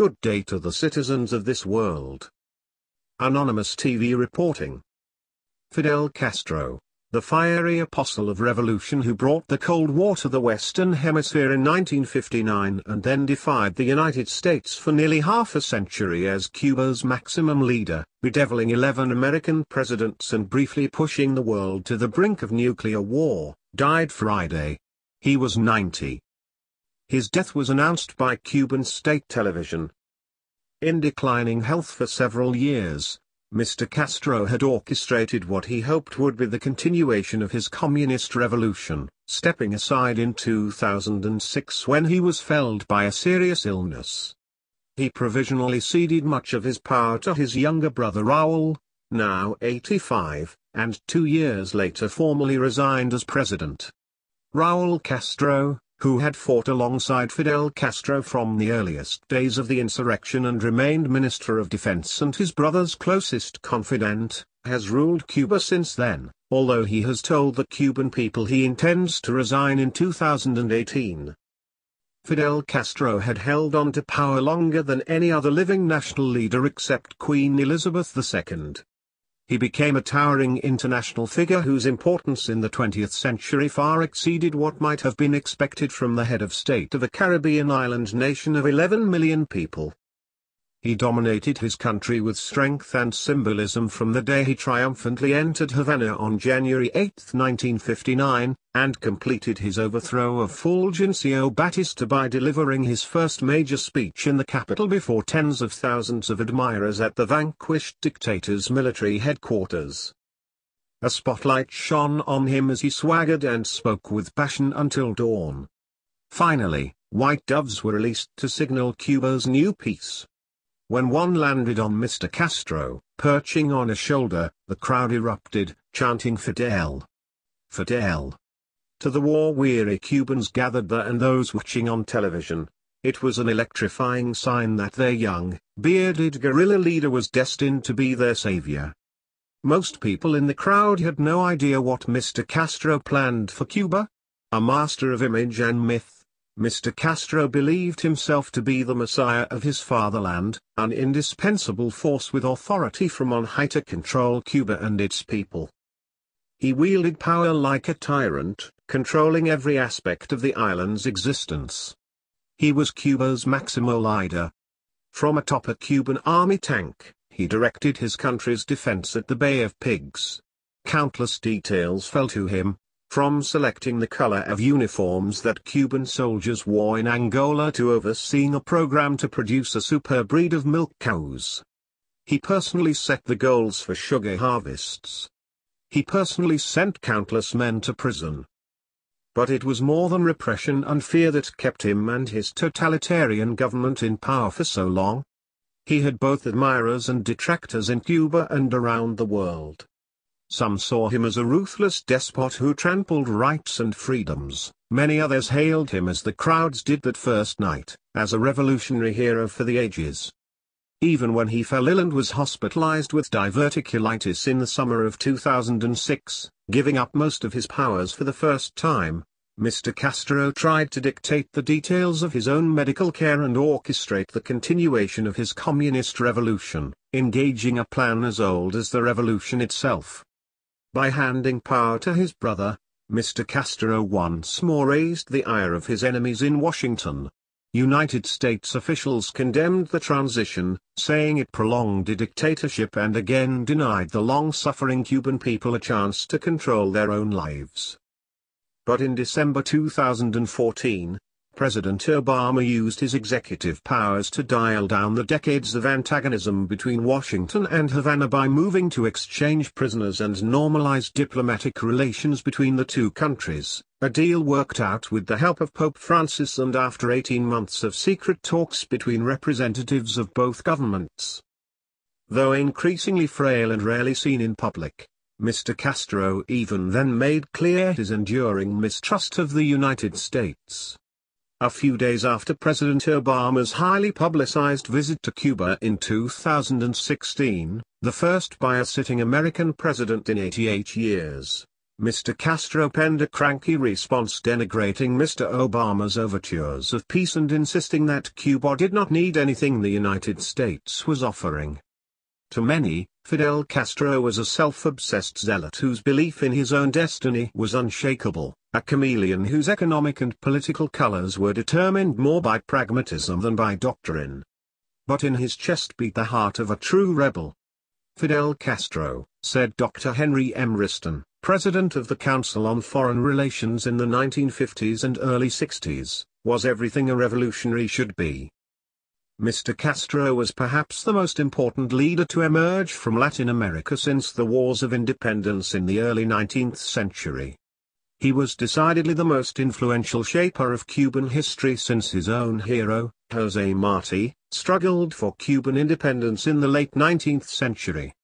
good day to the citizens of this world. Anonymous TV reporting. Fidel Castro, the fiery apostle of revolution who brought the Cold War to the Western Hemisphere in 1959 and then defied the United States for nearly half a century as Cuba's maximum leader, bedeviling 11 American presidents and briefly pushing the world to the brink of nuclear war, died Friday. He was 90. His death was announced by Cuban state television. In declining health for several years, Mr. Castro had orchestrated what he hoped would be the continuation of his communist revolution, stepping aside in 2006 when he was felled by a serious illness. He provisionally ceded much of his power to his younger brother Raúl, now 85, and 2 years later formally resigned as president. Raúl Castro, who had fought alongside Fidel Castro from the earliest days of the insurrection and remained Minister of Defense and his brother's closest confidant, has ruled Cuba since then, although he has told the Cuban people he intends to resign in 2018. Fidel Castro had held on to power longer than any other living national leader except Queen Elizabeth II. He became a towering international figure whose importance in the 20th century far exceeded what might have been expected from the head of state of a Caribbean island nation of 11 million people. He dominated his country with strength and symbolism from the day he triumphantly entered Havana on January 8, 1959, and completed his overthrow of Fulgencio Batista by delivering his first major speech in the capital before tens of thousands of admirers at the vanquished dictator's military headquarters. A spotlight shone on him as he swaggered and spoke with passion until dawn. Finally, white doves were released to signal Cuba's new peace. When one landed on Mr. Castro, perching on a shoulder, the crowd erupted, chanting "Fidel! Fidel!" To the war-weary Cubans gathered there and those watching on television, it was an electrifying sign that their young, bearded guerrilla leader was destined to be their savior. Most people in the crowd had no idea what Mr. Castro planned for Cuba. A master of image and myth, Mr. Castro believed himself to be the messiah of his fatherland, an indispensable force with authority from on high to control Cuba and its people. He wielded power like a tyrant, controlling every aspect of the island's existence. He was Cuba's maximo leader. From atop a Cuban army tank, he directed his country's defense at the Bay of Pigs. Countless details fell to him, from selecting the color of uniforms that Cuban soldiers wore in Angola to overseeing a program to produce a superb breed of milk cows. He personally set the goals for sugar harvests. He personally sent countless men to prison. But it was more than repression and fear that kept him and his totalitarian government in power for so long. He had both admirers and detractors in Cuba and around the world. Some saw him as a ruthless despot who trampled rights and freedoms, many others hailed him, as the crowds did that first night, as a revolutionary hero for the ages. Even when he fell ill and was hospitalized with diverticulitis in the summer of 2006, giving up most of his powers for the first time, Mr. Castro tried to dictate the details of his own medical care and orchestrate the continuation of his communist revolution, engaging a plan as old as the revolution itself. By handing power to his brother, Mr. Castro once more raised the ire of his enemies in Washington. United States officials condemned the transition, saying it prolonged a dictatorship and again denied the long-suffering Cuban people a chance to control their own lives. But in December 2014, President Obama used his executive powers to dial down the decades of antagonism between Washington and Havana by moving to exchange prisoners and normalize diplomatic relations between the two countries, a deal worked out with the help of Pope Francis and after 18 months of secret talks between representatives of both governments. Though increasingly frail and rarely seen in public, Mr. Castro even then made clear his enduring mistrust of the United States. A few days after President Obama's highly publicized visit to Cuba in 2016, the first by a sitting American president in 88 years, Mr. Castro penned a cranky response denigrating Mr. Obama's overtures of peace and insisting that Cuba did not need anything the United States was offering. To many, Fidel Castro was a self-obsessed zealot whose belief in his own destiny was unshakable, a chameleon whose economic and political colors were determined more by pragmatism than by doctrine. But in his chest beat the heart of a true rebel. Fidel Castro, said Dr. Henry M. Riston, president of the Council on Foreign Relations in the 1950s and early 60s, was everything a revolutionary should be. Mr. Castro was perhaps the most important leader to emerge from Latin America since the Wars of Independence in the early 19th century. He was decidedly the most influential shaper of Cuban history since his own hero, José Martí, struggled for Cuban independence in the late 19th century.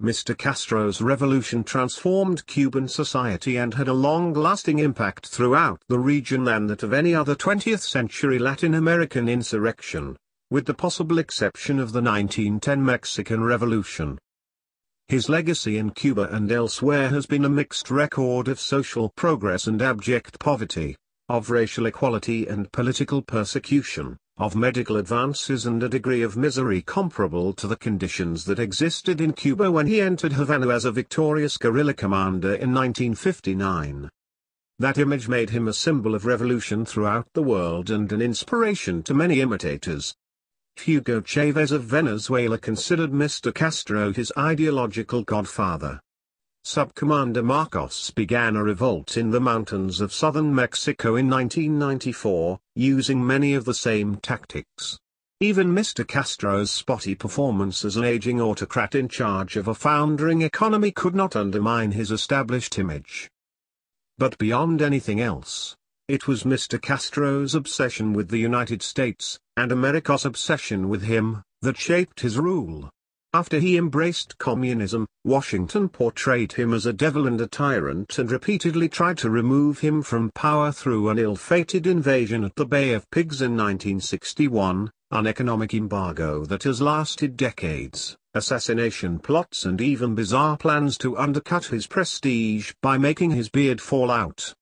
Mr. Castro's revolution transformed Cuban society and had a long-lasting impact throughout the region than that of any other 20th-century Latin American insurrection, with the possible exception of the 1910 Mexican Revolution. His legacy in Cuba and elsewhere has been a mixed record of social progress and abject poverty, of racial equality and political persecution, of medical advances and a degree of misery comparable to the conditions that existed in Cuba when he entered Havana as a victorious guerrilla commander in 1959. That image made him a symbol of revolution throughout the world and an inspiration to many imitators. Hugo Chavez of Venezuela considered Mr. Castro his ideological godfather. Subcommander Marcos began a revolt in the mountains of southern Mexico in 1994, using many of the same tactics. Even Mr. Castro's spotty performance as an aging autocrat in charge of a foundering economy could not undermine his established image. But beyond anything else, it was Mr. Castro's obsession with the United States, and America's obsession with him, that shaped his rule. After he embraced communism, Washington portrayed him as a devil and a tyrant and repeatedly tried to remove him from power through an ill-fated invasion at the Bay of Pigs in 1961, an economic embargo that has lasted decades, assassination plots and even bizarre plans to undercut his prestige by making his beard fall out.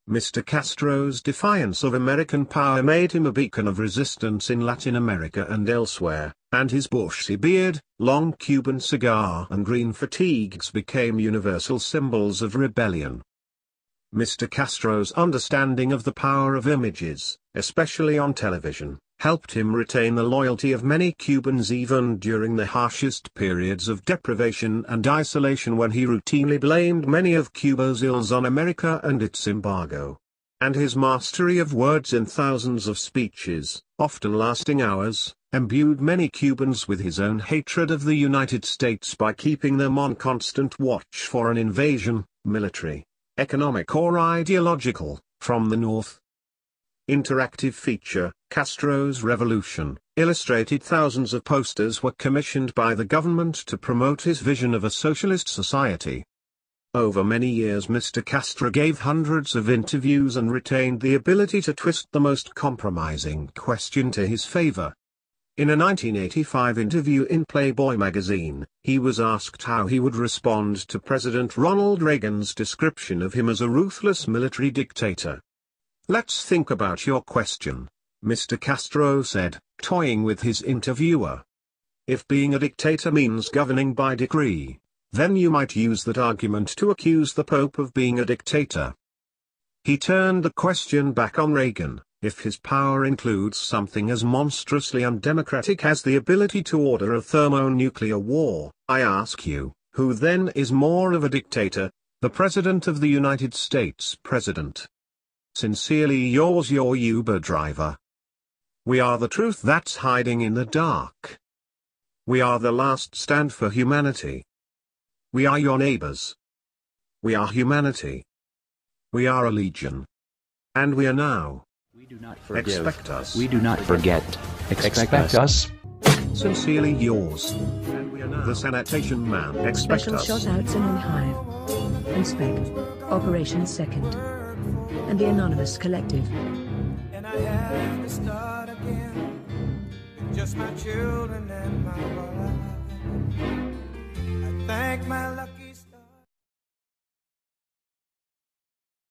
Mr. Castro's defiance of American power made him a beacon of resistance in Latin America and elsewhere, and his bushy beard, long Cuban cigar and green fatigues became universal symbols of rebellion. Mr. Castro's understanding of the power of images, especially on television, helped him retain the loyalty of many Cubans even during the harshest periods of deprivation and isolation when he routinely blamed many of Cuba's ills on America and its embargo. And his mastery of words in thousands of speeches, often lasting hours, imbued many Cubans with his own hatred of the United States by keeping them on constant watch for an invasion, military, economic or ideological, from the north. Interactive feature, Castro's Revolution, illustrated. Thousands of posters were commissioned by the government to promote his vision of a socialist society. Over many years Mr. Castro gave hundreds of interviews and retained the ability to twist the most compromising question to his favor. In a 1985 interview in Playboy magazine, he was asked how he would respond to President Ronald Reagan's description of him as a ruthless military dictator. "Let's think about your question," Mr. Castro said, toying with his interviewer. "If being a dictator means governing by decree, then you might use that argument to accuse the Pope of being a dictator." He turned the question back on Reagan. If his power includes something as monstrously undemocratic as the ability to order a thermonuclear war, I ask you, who then is more of a dictator, the President of the United States President? Sincerely yours, your Uber driver. We are the truth that's hiding in the dark. We are the last stand for humanity. We are your neighbors. We are humanity. We are a legion. And we are now. We do not forgive. Expect us. We do not forget. Expect us. Sincerely yours. The sanitation man. Expect Special us. shout-outs in Hive. Inspect. Operation Second. And the Anonymous Collective. And I have to start again with just my children and my wife. I thank my life.